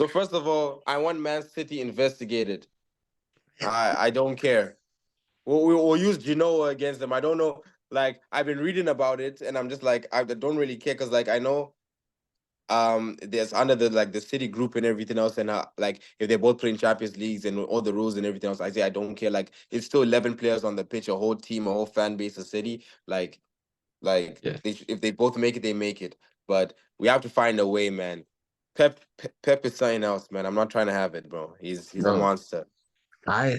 So first of all, I want Man City investigated. I don't care. We'll use Genoa against them. I don't know. Like I've been reading about it, and I'm just like I don't really care because like I know there's under the like the city group and everything else, and like if they're both playing Champions Leagues and all the rules and everything else, I say I don't care. Like it's still 11 players on the pitch, a whole team, a whole fan base, a city. Like Yeah. if they both make it, they make it. But we have to find a way, man. Pep is something else, man. I'm not trying to have it, bro. He's a Bro, monster. I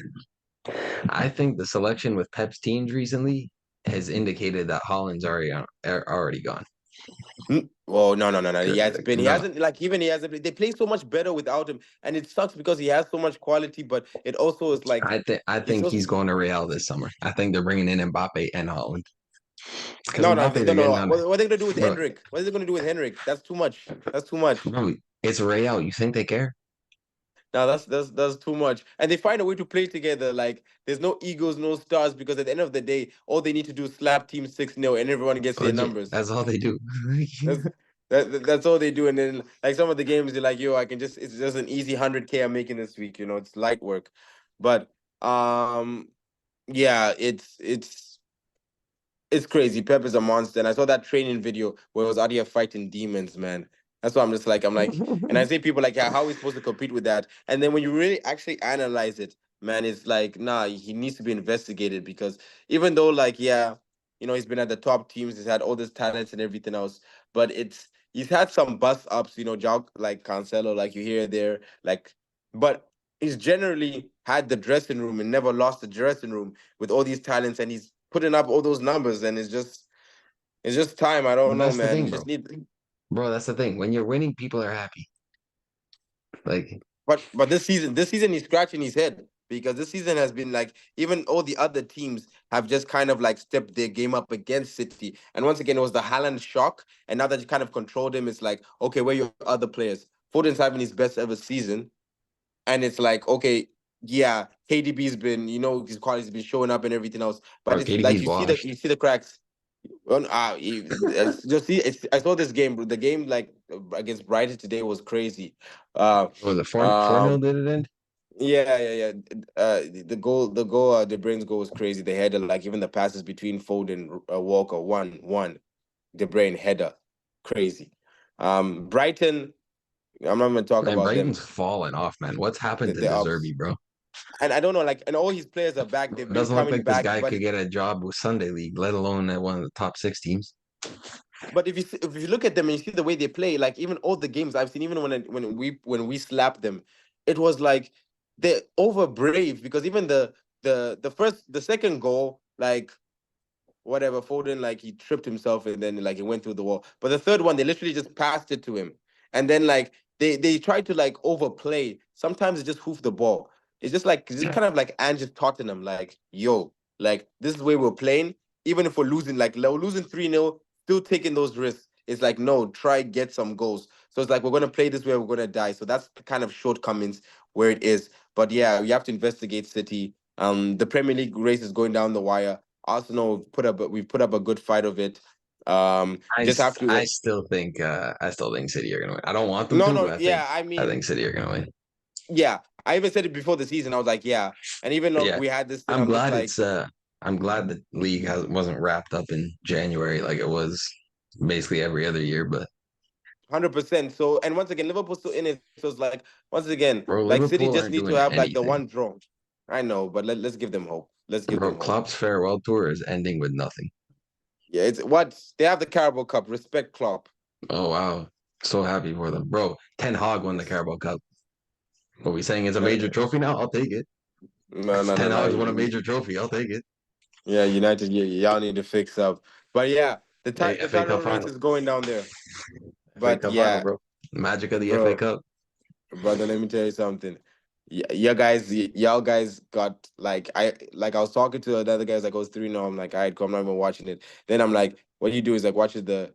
I think the selection with Pep's teams recently has indicated that Holland's already gone. Well, no. He No, hasn't like even he hasn't. They play so much better without him, and it sucks because he has so much quality. But it also is like I he's think so he's going to Real this summer. I think they're bringing in Mbappe and Holland because no, no, Mbappe no, they're no, getting no. on, What are they gonna do with bro. Henrik? What are they gonna do with Henrik? That's too much. That's too much. Bro, it's Real. You think they care? No, that's too much. And they find a way to play together. Like there's no egos, no stars, because at the end of the day, all they need to do is slap team 6-0 and everyone gets their Legit. numbers. That's all they do. That's that's all they do. And then like some of the games, they're like, yo, it's just an easy 100K I'm making this week. It's light work. But um, yeah, it's crazy. Pep is a monster. And I saw that training video where it was out here fighting demons, man. That's why I'm like, and I say people like, yeah, how are we supposed to compete with that? And then when you really actually analyze it, man, it's like, nah, he needs to be investigated because even though, like, yeah, he's been at the top teams, he's had all this talents and everything else, but he's had some bust ups, like Cancelo, like you hear there, like, but he's generally had the dressing room and never lost the dressing room with all these talents, and he's putting up all those numbers, and it's just time. I don't know, That's the man. thing, You bro. just need, Bro, that's the thing. When you're winning, people are happy. Like, but this season he's scratching his head because this season has been like even all the other teams have just kind of like stepped their game up against City, and once again it was the Haaland shock, and now that you kind of controlled him, it's like okay, where are your other players? Foden's having his best ever season, and it's like okay. Yeah, KDB's been, his quality's been showing up and everything else, but bro, it's like KDB's you see the washed. you see the cracks. Well, just see. I saw this game. The game like against Brighton today was crazy. Uh, What was it 4 nil um, did it end? yeah, yeah, yeah. The goal, De Bruyne's goal was crazy. The header, like even the passes between Foden, Walker, one, De Bruyne header, crazy. Brighton. I'm not even talk Man, about them. Brighton's falling off, man. What's happened to They're up, Deserby, bro? and I don't know. Like, and all his players are back. They've It been doesn't look coming like this back, guy but could get a job with Sunday League, let alone at one of the top 6 teams. if you look at them and you see the way they play, like even all the games I've seen, even when we slap them, it was like they're over brave because even the second goal, like whatever, Foden, like he tripped himself and then like he went through the wall. But the third one, they literally just passed it to him, and then like they try to like overplay. Sometimes it just hoof the ball. It's just kind of like Ange's Tottenham, like yo, like this is the way we're playing. Even if we're losing, like we're losing 3-0, still taking those risks. It's like no, try get some goals. So it's like we're gonna play this way, we're gonna die. So that's the kind of shortcomings where it is. But yeah, you have to investigate City. The Premier League race is going down the wire. Arsenal we've put up a good fight of it. Just have to. I still think City are gonna win. I don't want them No, to, no, but yeah. I think City are gonna win. Yeah. I even said it before the season. I was like, yeah. And even But though yeah, we had this thing, I'm I'm just glad like, it's I'm glad the league wasn't wrapped up in January like it was basically every other year. But 100%. So, and once again, Liverpool's still in it. So it's like, once again, bro, like City Liverpool just aren't need to doing have like the anything. one draw. I know, but let's give them hope. Let's give Bro, them hope. Klopp's farewell tour is ending with nothing. Yeah, it's what they have the Carabao Cup. Respect Klopp. Oh wow. So happy for them. Bro, Ten Hag won the Yes. Carabao Cup. What we saying is a Uh, major trophy now? I'll take it. No, no, no, Ten no. Hag's won a major trophy. I'll take it. Yeah, United. Yeah, y'all need to fix up. But yeah, the Hey, the FA Cup title race final. is going down there. FA But Cup final, yeah, bro. Magic of the FA bro, Cup. brother, let me tell you something. Yeah, guys, y'all guys got I was talking to another guys like I was 3-0. I'm like, all right, cool, I'm not even watching it. Then I'm like, what you do is like watches the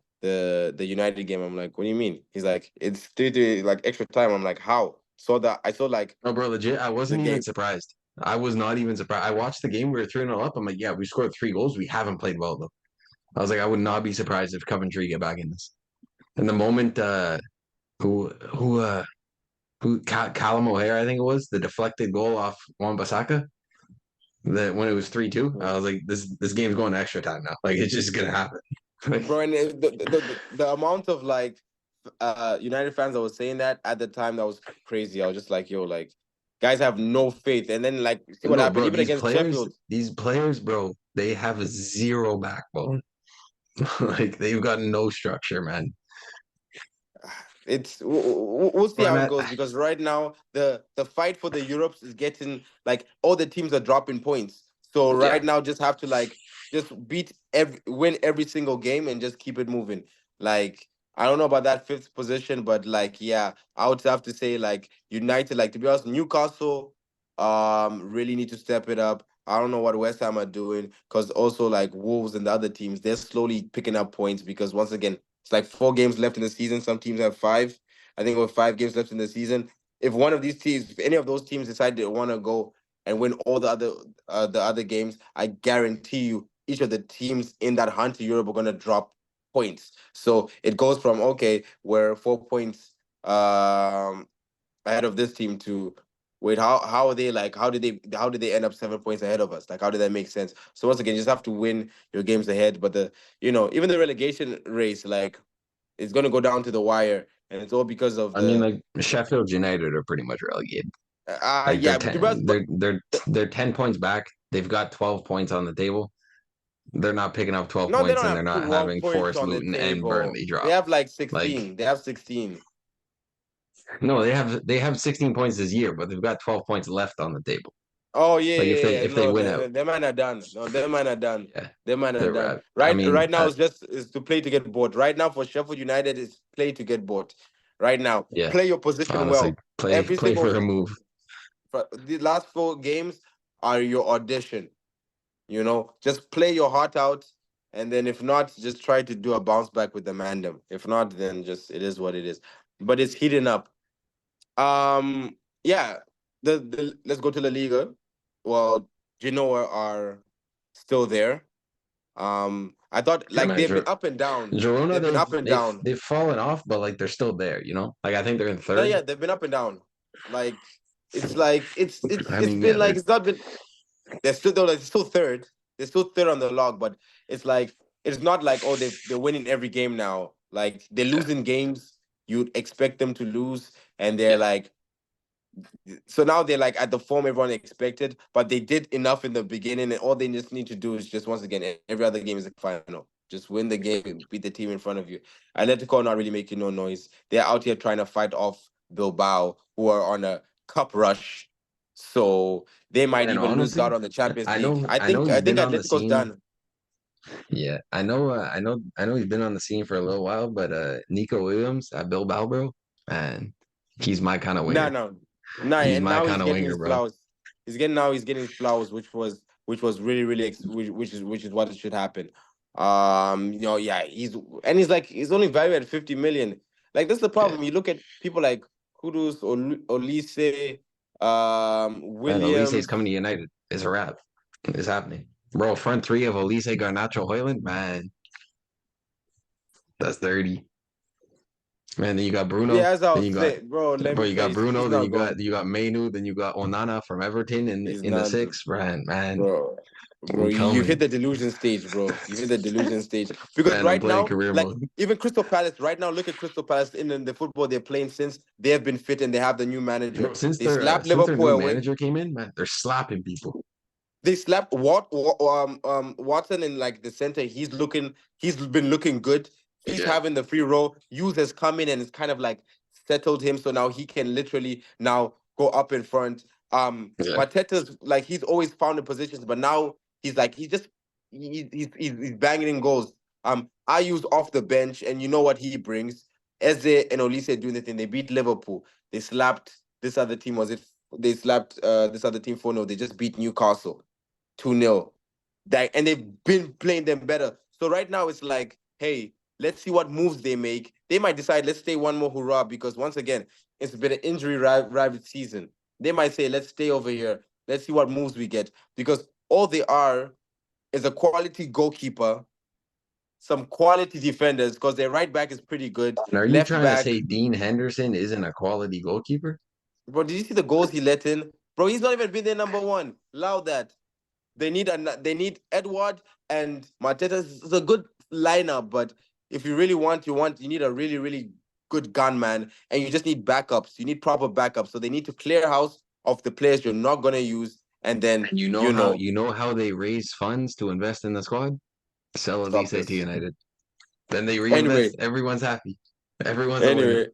United game. I'm like, what do you mean? He's like, it's 3-3, like extra time. I'm like, how? I saw like No, bro, legit. I the wasn't even game. surprised. I was not even surprised. I watched the game. We were 3-0 up. I'm like, yeah, we scored 3 goals. We haven't played well though. I was like, I would not be surprised if Coventry get back in this. And the moment who Callum O'Hare, I think it was, the deflected goal off Wan-Bissaka. That when it was 3-2, I was like, this game's going to extra time now. Like it's just gonna happen. Like, bro. And the amount of like United fans that was saying that at the time, that was crazy. I was just like, yo, like guys have no faith. And then like see what no, happened bro, even against Sheffield. these players, bro, they have zero backbone. Like they've got no structure, man. It's we'll see Where I'm how it at, goes because right now the fight for the Europes is getting like all the teams are dropping points. So yeah, right now just have to like just win every single game and just keep it moving. Like I don't know about that fifth position, but like yeah, I would have to say like United, like to be honest, Newcastle really need to step it up. I don't know what West Ham are doing because also like Wolves and the other teams, they're slowly picking up points because once again it's like 4 games left in the season. Some teams have five. I think with 5 games left in the season, if one of these teams, if any of those teams decide they want to go and win all the other games, I guarantee you, each of the teams in that hunt to Europe are going to drop points. So it goes from okay, we're 4 points ahead of this team to wait. How are they like? How did they end up 7 points ahead of us? Like how did that make sense? So once again, you just have to win your games ahead. But even the relegation race, like it's gonna go down to the wire, and it's all because of I mean, the like Sheffield United are pretty much relegated. Like yeah. But they're 10 points back. They've got 12 points on the table. They're not picking up 12 no, they points, don't and they're have not 12 having points Forest, on the Luton, and table. Burnley They drop. have like Like 16. They have 16. no, they have 16 points this year, but they've got 12 points left on the table. Oh yeah, Like yeah, yeah. if they No, win out, the man are done. No, the man are done. yeah, The man are they're done. right. I mean, Right now, is to play to get bought. Right now for Sheffield United, is play to get bought. Right now, yeah, play your position honestly, well. Every play single for a move. the last 4 games are your audition. Just play your heart out, and then if not, just try to do a bounce back with the Mandem. If not, then just it is what it is. But it's heating up. Yeah. Let's go to La Liga. Well, Genoa are still there. I thought Yeah, like man. they've been up and down. Girona, They've been up and down. they've fallen off, but like they're still there. Like I think they're in No, third. yeah, they've been up and down. Like I it's mean, been yeah, like it's not been. They're still third. They're still third on the log, but it's like it's not like oh they're winning every game now. Like they're yeah, losing games you'd expect them to lose, and they're yeah. like so now they're like at the form everyone expected, but they did enough in the beginning, and all they just need to do is just once again every other game is a final. Just win the game, beat the team in front of you. Atletico are not really making no noise. They're out here trying to fight off Bilbao, who are on a cup rush. So they might And even lose honestly, out on the Champions I League. know I I know think he's I think been on the Atletico's scene. done. Yeah, I know he's been on the scene for a little while, but Nico Williams at Bilbao, bro, man, he's my kind of No, winger. no, no, He's and my now kind he's of getting winger, his bro. flowers. He's getting his flowers, which was really really which is what it should happen. Yeah, he's like he's only valued at 50 million. Like that's the Yeah, problem. You look at people like Kudus or Olise, man, Elise's Williams. coming to United. It's a wrap. It's happening, bro. Front three of Elise, Garnacho, Hoyland, man, that's 30. Man, then you got Bruno. Yeah, as I Then was you got saying, bro. Let bro, me you got he's Bruno. Then not you got going. you got Mainu. Then you got Onana from Everton He's in the not. six. Man, Bro, bro, we you hit coming. the delusion stage, bro. You hit the delusion stage because Man, I'm right playing now, career like mode. even Crystal Palace, right now, look at Crystal Palace in the football they're playing since they have been fit and they have the new manager. Bro, They slapped since their Liverpool new away. manager came in, man, they're slapping people. They slapped Watson in like the center. He's been looking good. He's Yeah, having the free role. Hughes has come in and it's kind of like settled him. So now he can literally now go up in front. yeah. Mateta's like he's always found the positions, but now he's like he's banging in goals. I use off the bench, and you know what he brings. Eze and Olise doing the thing. They beat Liverpool. They slapped this other team. Was it? They slapped this other team 4-0. They just beat Newcastle 2-0. And they've been playing them better. So right now it's like, hey, let's see what moves they make. They might decide, let's stay one more hurrah, because once again, it's been an injury ravaged season. They might say, let's stay over here. Let's see what moves we get. Because all they are is a quality goalkeeper, some quality defenders, because their right back is pretty good. And are you Left trying to back, say Dean Henderson isn't a quality goalkeeper? Bro, did you see the goals he let in? Bro, he's not even been their number one. Allow that. They need Edward and Mateta. It's a good lineup, but if you really want, you need a really, really good gunman, and you just need backups. You need proper backups. So they need to clear house of the players you're not gonna use, and then And you know how they raise funds to invest in the squad? Sell Elise stop to this. United. Then they Anyway, reinvest. Everyone's happy. Everyone's a winner.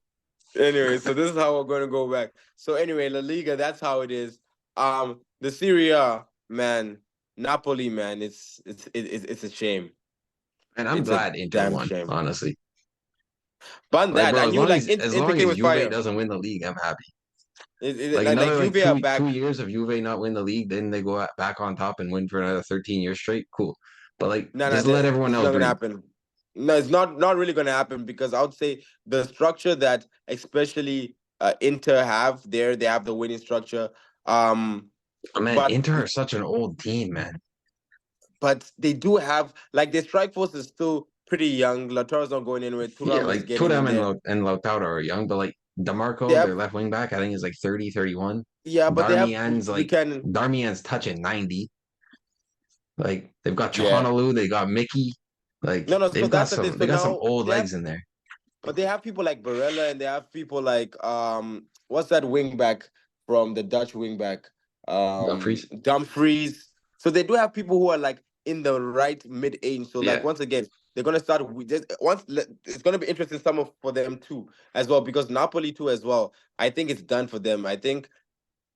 anyway, so this is how we're gonna go back. So anyway, La Liga, that's how it is. The Serie A, man, Napoli, man, it's a shame. And I'm It's a glad Inter damn won, honestly. honestly. But Like, that bro, I knew, like as Inter long came as with Juve fire. doesn't win the league, I'm happy. Like Like another like Juve are two back. years of Juve not win the league, then they go back on top and win for another 13 years straight. Cool. But like No, no, just let everyone it's else not gonna breathe. happen. No, it's not really gonna happen because I would say the structure that especially Inter have there, they have the winning structure. Um, Man, but Inter are such an old team, man. they do have like their strike force is still pretty young. Lautaro's not going anywhere. Yeah, Thuram is like getting in Thuram there. And Lautaro are young, but like They DeMarco, their have left wing back, I think is like 30, 31. yeah, but they have Like Buchanan. Darmian's touching 90. Like they've got Yeah, Chahanoglu, they got Mickey. Like no, no. So that's the thing. they So got some now old they have, legs in there. but they have people like Barella and they have people like what's that wing back from the Dutch wing back? Dumfries. Dumfries. So they do have people who are like in the right mid age. So like Yeah. once again, they're gonna start it's gonna be interesting for them too as well because Napoli too as well. I think it's done for them. I think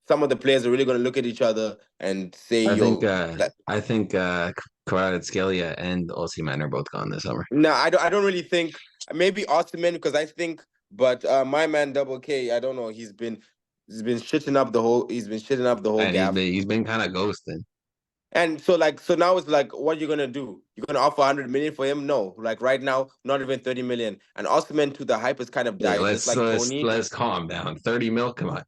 some of the players are really gonna look at each other and say, "Yo, like, I think Kvaratskhelia and Osimhen are both gone this summer. no, I don't really think maybe Osimhen because I think, but my man Double K, I don't know. He's been shitting up the whole. He's been shitting up the whole And gaff. he's been kind of ghosting. And so now it's like, what you gonna do? You're gonna offer 100 million for him? No, like right now, not even 30 million. And Osimhen too, the hype has kind of Hey, died, just like Tony. let's calm down. 30 mil, come on.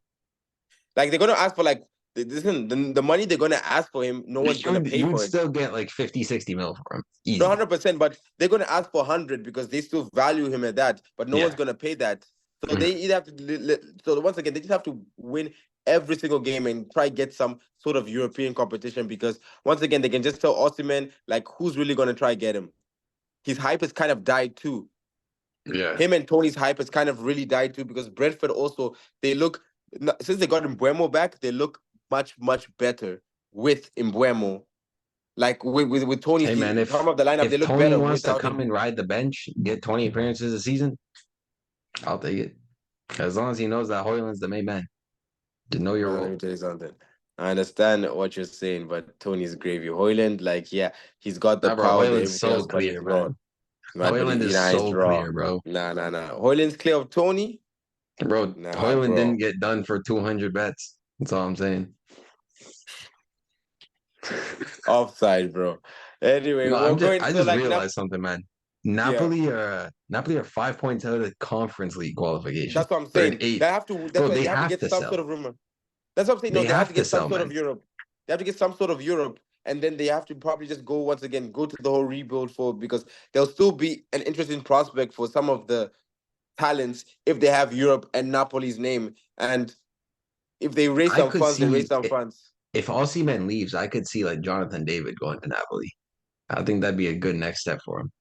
Like they're gonna ask for like, listen, the money they're gonna ask for him, no one's gonna pay You would for it. still get like 50, 60 mil for him. No, Easy. 100%, but they're going to ask for 100 because they still value him at that, but no one's Yeah. going to pay that. So they either have to, so once again, they just have to win every single game and try get some sort of European competition because once again, they can just tell Osimhen, like, who's really going to try get him? His hype has kind of died too. Yeah. Him and Tony's hype has kind of really died too because Brentford also, they look, since they got Mbuemo back, they look much, much better with Mbuemo. Like with Tony's Hey man, talking about the lineup, they if look Tony better wants to without come him. and ride the bench, get 20 appearances a season, I'll take it. As long as he knows that Hoyland's the main man. To know your Let me role. tell you something. I understand what you're saying, but Tony's gravy. Hoyland, like, yeah, he's got the Nah, bro, power, the Hoyland's everything so else, but clear, he's raw. man. But Hoyland is he's so raw. clear, bro. Nah, nah, nah. Hoyland's clear of Tony? Bro, Nah, Hoyland didn't bro. get done for 200 bets. That's all I'm saying. Offside, bro. Anyway, No, we're going I so just like now. realized something, man. Yeah, Napoli are 5 points out of the Conference League qualification. that's what I'm They're in saying. They eighth. have to. That's Bro, why they they have to have get to some sort sell. of rumor. That's what I'm saying. No, They they have have to to get some sell, sort man. of Europe. They have to get some sort of Europe, and then they have to probably just go once again, go to the whole rebuild for because there'll still be an interesting prospect for some of the talents if they have Europe and Napoli's name. And if they raise I some could funds, they raise see some funds. if Osimhen leaves, I could see like Jonathan David going to Napoli. I think that'd be a good next step for him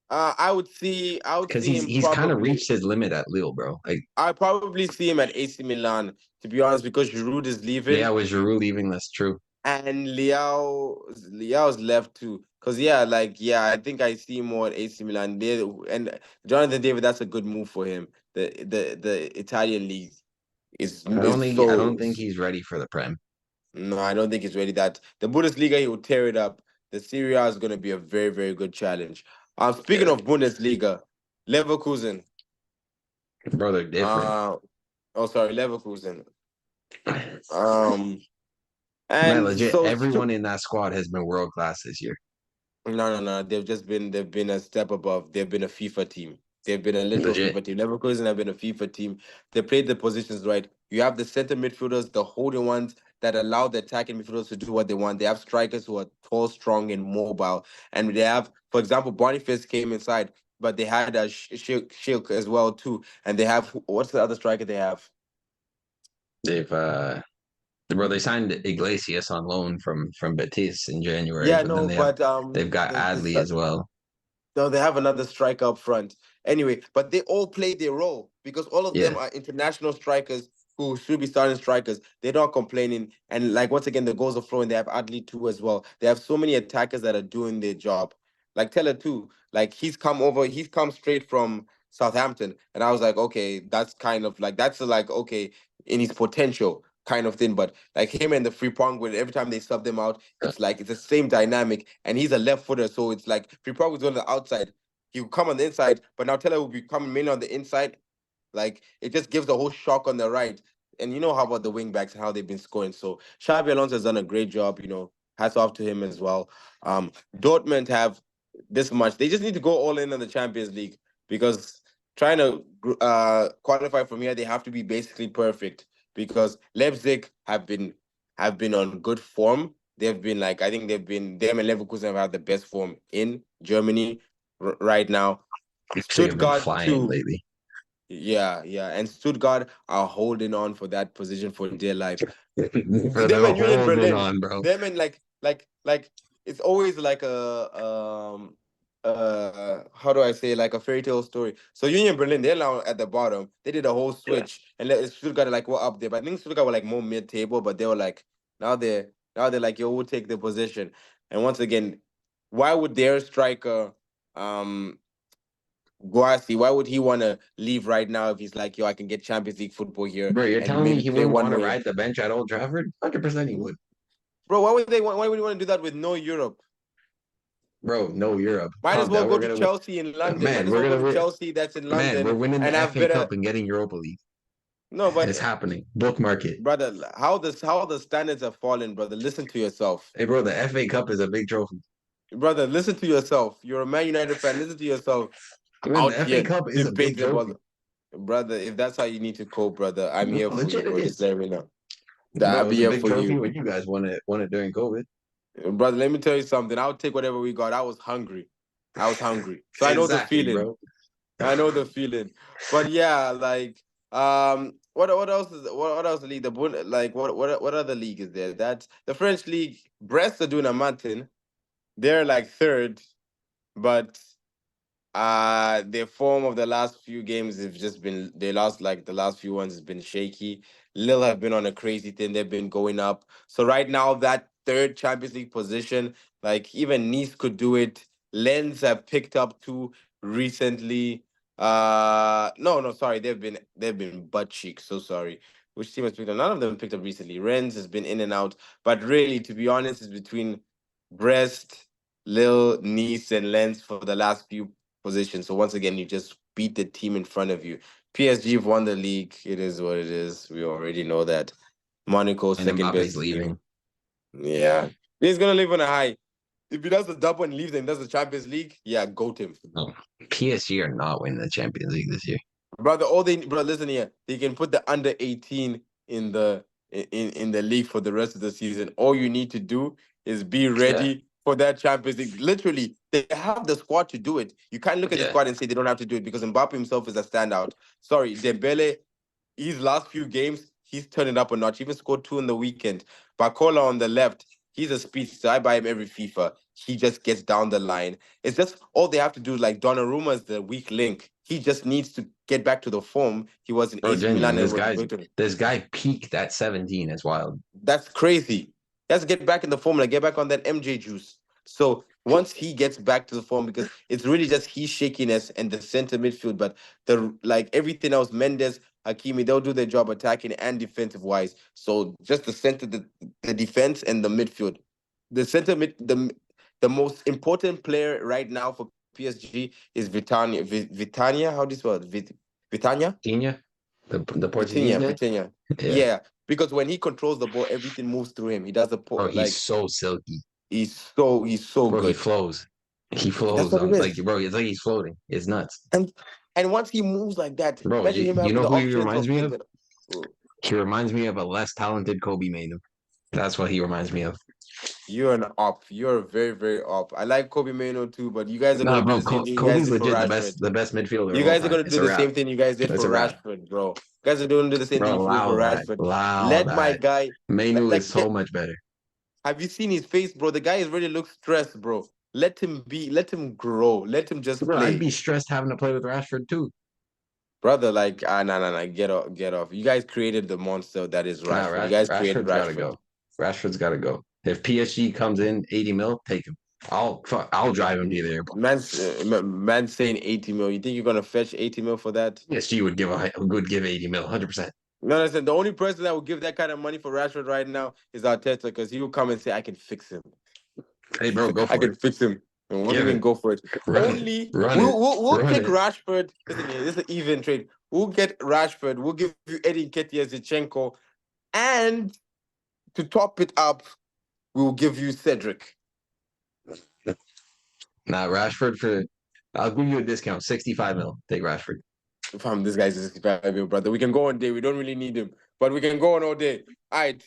I would because see him he's kind of probably. reached his limit at Lille, bro. Like, I probably see him at AC Milan to be honest because Giroud is yeah, leaving with Giroud leaving, that's true. and Liao's left too. Cause yeah, like yeah, I think I see more at AC Milan. There and Jonathan David, that's a good move for him. The Italian league is I so don't think he's ready for the Prem. no, I don't think he's ready. That the Bundesliga, he will tear it up. The Serie A is going to be a very, very good challenge. Speaking Yeah, of Bundesliga, Leverkusen. bro, they're different. Uh, oh, sorry, Leverkusen. Um, Man, and legit, so everyone in that squad has been world class this year. no, no, no. They've been a step above. They've been a FIFA team. They've been a literal Legit. FIFA team. Leverkusen have been a FIFA team. They played the positions right. You have the center midfielders, the holding ones that allow the attacking midfielders to do what they want. They have strikers who are tall, strong, and mobile. And they have, for example, Boniface came inside, but they had a Shilk as well too. And they have what's the other striker they have? They've bro, they signed Iglesias on loan from Betis in January, Yeah, but then no, but they've got Adley as well. no, they have another striker up front. Anyway, but they all play their role because all of them Yeah. are international strikers who should be starting strikers. They're not complaining. And like once again, the goals are flowing. They have Adley too as well. They have so many attackers that are doing their job. Like Teller too. Like he's come straight from Southampton. And I was like, okay, that's kind of like that's like okay in his potential kind of thing. But like him and the Frimpong, when every time they sub them out, it's like it's the same dynamic. And he's a left footer, so it's like Frimpong was on the outside. He will come on the inside, but now Teller will be coming mainly on the inside. Like it just gives the whole shock on the right. And you know how about the wing backs and how they've been scoring. So Xabi Alonso has done a great job. Hats off to him as well. Dortmund have this much. They just need to go all in on the Champions League because trying to qualify from here, they have to be basically perfect because Leipzig have been on good form. They've been like I think them and Leverkusen have had the best form in Germany right now. Leipzig have been Stuttgart flying too. lately. Yeah, yeah. And Stuttgart are holding on for that position for dear life. Bro, Them they're and Union holding Berlin. on, bro. Them and like it's always like a how do I say like a fairy tale story. So Union Berlin, they're now at the bottom. They did a whole Yeah. switch and Stuttgart like were up there. But I think Stuttgart were like more mid table, but they were like now they're like, yo, we'll take the position. And once again, why would their striker Guasi, why would he want to leave right now if he's like, yo, I can get Champions League football here Bro, you're and telling me maybe he play wouldn't one want to more year? ride the bench at Old Trafford? 100% he would. Bro, why would you want to do that with no Europe? Bro, no Europe. Might as Calm well down. go We're to gonna win. Chelsea in London. Might Man, as we're well go gonna to win. Chelsea that's in Man, we're London winning and the have FA better. Cup and getting Europa League. No, but It's happening. Bookmark it. brother, how the standards have fallen, brother. Listen to yourself. Hey, bro, the FA Cup is a big trophy. Brother, listen to yourself. You're a Man United fan. Listen to yourself Man, the out FA here Cup is a big debating trophy. about brother. If that's how you need to cope, brother, I'm No, here for you, legit it bro. Just is. let me know. Bro, I'll it be was a here big for trophy you. when you guys won it during COVID. Brother, let me tell you something. I'll take whatever we got. I was hungry. I was hungry. So I know the Exactly, feeling. bro. I know the feeling. But yeah, like what else is what else the league? The like what other league is there? That's the French league. Brest are doing a mountain. They're like third, but their form of the last few games have just been they lost like the last few ones has been shaky. Lille have been on a crazy thing. They've been going up. So right now that third Champions League position, like even Nice could do it. Lens have picked up two recently. No, sorry, they've been butt cheeks. So sorry. Which team has picked up? None of them picked up recently. Rennes has been in and out, but really, to be honest, it's between Brest, Lille, Nice, and Lens for the last few position. So once again, you just beat the team in front of you. PSG have won the league. It is what it is. We already know that. Monaco, And second Mbappe's best team. leaving. Yeah. He's gonna leave on a high. If he does the double and leaves and does the Champions League, yeah, goat him. No, PSG are not winning the Champions League this year. Bro, listen here. They can put the under 18 in the league for the rest of the season. All you need to do is be Yeah, ready for that Champions League. Literally, they have the squad to do it. You can't look at the yeah. squad and say they don't have to do it because Mbappe himself is a standout. Sorry, Dembele, his last few games, he's turning up a notch. He even scored two in the weekend. Bacola on the left, he's a speedster. I buy him every FIFA. He just gets down the line. It's just all they have to do. Like Donnarumma is the weak link. He just needs to get back to the form he was in Bro, AC genuine. Milan and This was guy's victory. this guy peaked at 17. It's wild. That's crazy. He has to get back in the formula, get back on that MJ juice. So once he gets back to the form, because it's really just his shakiness and the center midfield, but the like everything else, Mendes, Hakimi, they'll do their job attacking and defensive wise. So just the center, the defense and the midfield. The center mid the most important player right now for PSG is Vitania. Vitania, how do you spell it? Vitania? Vitinha, the Portuguese Vitinha, guy. Vitinha. Yeah, Yeah, because when he controls the ball, everything moves through him. He does bro, he's like so silky. he's so Bro, he good. flows. He That's flows what it on like is. bro. It's like he's floating. It's nuts, And once he moves like that, bro. imagine him You having know the who he options reminds of me of? thinking, "Oh, He reminds me of a less talented Kobe Manu. That's what he reminds me of. You're an op. You're very, very op. I like Kobe Mano too, but you guys are Nah, gonna do bro, the same thing you guys Kobe's did for legit Rashford. the best midfielder You of all guys are time. gonna It's do a the wrap. same thing you guys did It's for a wrap. Rashford, bro. You guys are doing the same thing Bro, you did for Rashford. allow Let my that. guy. Manu is Like, so much better. have you seen his face, bro? The guy is really looks stressed, bro. Let him be. Let him grow. Let him just Bro, I'd play, be stressed having to play with Rashford too. brother. Like, nah. Get off, get off. You guys created the monster that is Nah, Rashford. You guys created Rashford's got to Rashford. go. Rashford's got to go. If PSG comes in 80 mil, take him. I'll drive him to the airport. Man saying 80 mil. You think you're gonna fetch 80 mil for that? PSG would give 80 mil, 100%. No, listen, the only person that would give that kind of money for Rashford right now is Arteta, because he will come and say, I can fix him. Hey, bro, go I for it. can fix him. And what do you Give mean it. go for it? Run it. Only Run it. we'll Run take it. Rashford. Listen here, this is an even trade. We'll get Rashford. We'll give you Eddie Nketiah, Zinchenko, and to top it up, we'll give you Cedric. Nah, I'll give you a discount, 65 mil. Take Rashford. Fam, this guy's a 65 mil, brother. We can go on day. We don't really need him, but we can go on all day. All right,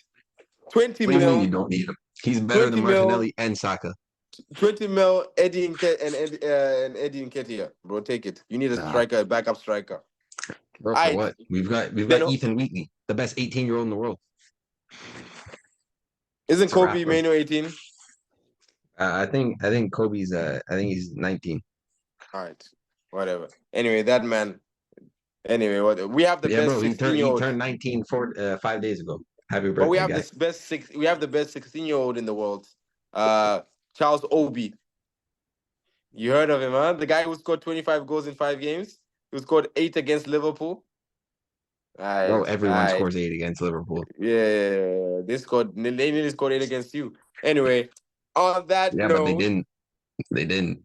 20 What do you mean you mil. don't need him? He's better 20 than mil. Martinelli and Saka. 20 mil, and Eddie Nketiah. Bro, take it. You need a Nah, striker, a backup striker. bro, for I what? We've got then Ethan Wheatley, the best 18-year-old in the world. isn't It's a wrap, Kobe bro. Mano 18? I think Kobe's I think he's 19. All right, whatever. Anyway, that man. Anyway, what we have the Yeah, best bro, he 16-year-old, turned 19 5 days ago. Happy but we birthday, have guy. this best six. We have the best 16-year-old in the world. Charles Obi. You heard of him, huh? The guy who scored 25 goals in 5 games. Who scored 8 against Liverpool. All Bro, right, all everyone right. scores 8 against Liverpool. Yeah, they nearly scored 8 against you. Anyway, on that Yeah, but they note, didn't. They didn't.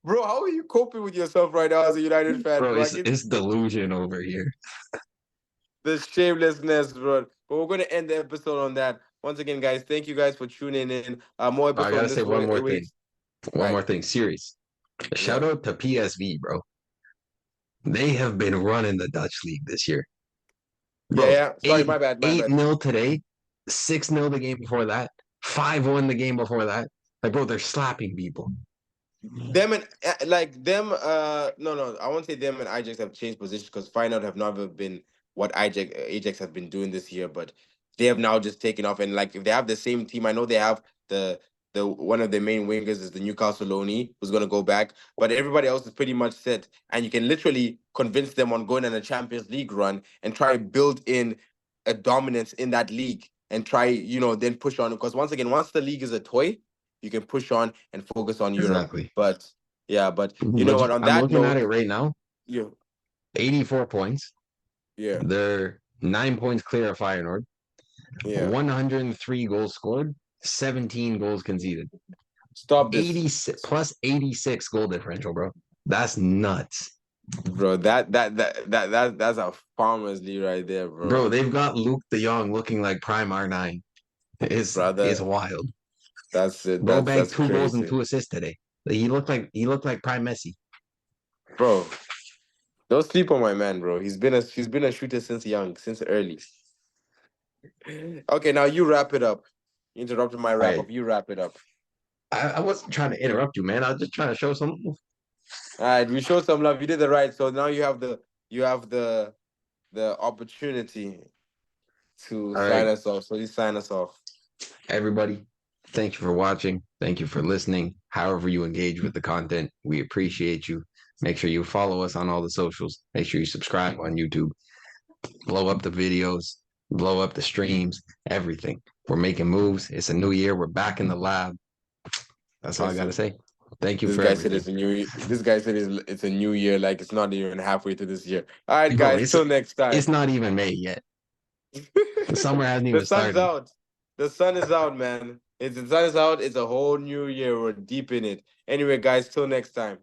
bro, how are you coping with yourself right now as a United fan, Bro, bro? it's delusion over here. The shamelessness, bro. But we're gonna end the episode on that. Once again, guys, thank you guys for tuning in. More I episode gotta on say this one more week. thing. One Right. more thing. Serious. Yeah. Shout out to PSV, bro. They have been running the Dutch league this year. Yeah, Bro, yeah. Sorry, my bad, my 8 bad. 0 today, 6-0 the game before that, 5-1 the game before that. Like, bro, they're slapping people. Them and like them. No. I won't say them and Ajax have changed positions, because Feyenoord have never been what Ajax have been doing this year, but they have now just taken off. And like, if they have the same team, I know they have the one of their main wingers is the Newcastle loanee who's gonna go back, but everybody else is pretty much set, and you can literally convince them on going on a Champions League run and try to build in a dominance in that league and try, then push on, because once again, once the league is a toy, you can push on and focus on Europe. Exactly. But yeah, but you know But what? On I'm that looking at note, it right now. yeah, 84 points. yeah, They're 9 points clear of Feyenoord. yeah. 103 goals scored, 17 goals conceded. Stop this, 86 plus 86 goal differential, bro. That's nuts. bro. That's a farmer's league right there, bro. Bro, they've got Luke de Jong looking like prime R9. It's Brother, wild. that's it. Bro That's bagged 2 goals and crazy, 2 assists today. He looked like prime Messi. bro. Don't sleep on my man, bro. He's been a shooter since young, since early. Okay, now you wrap it up. You interrupted my All wrap right. up. You wrap it up. I wasn't trying to interrupt you, man. I was just trying to show some. All right, we showed some love. You did the right. So now you have the opportunity to All sign right, us off. So you sign us off. everybody. Thank you for watching. Thank you for listening. However you engage with the content, we appreciate you. Make sure you follow us on all the socials. Make sure you subscribe on YouTube. Blow up the videos, blow up the streams, everything. We're making moves. It's a new year. We're back in the lab. That's all I got to Listen, say. Thank you this for guy said everything. it's a new. This guy said it's a new year. Like, it's not even halfway to this year. All right, Bro, guys. Till next it's time. not even May yet. The summer hasn't The even sun's started. out. The sun is out, man. The sun is out. It's a whole new year. We're deep in it. Anyway, guys. Till next time.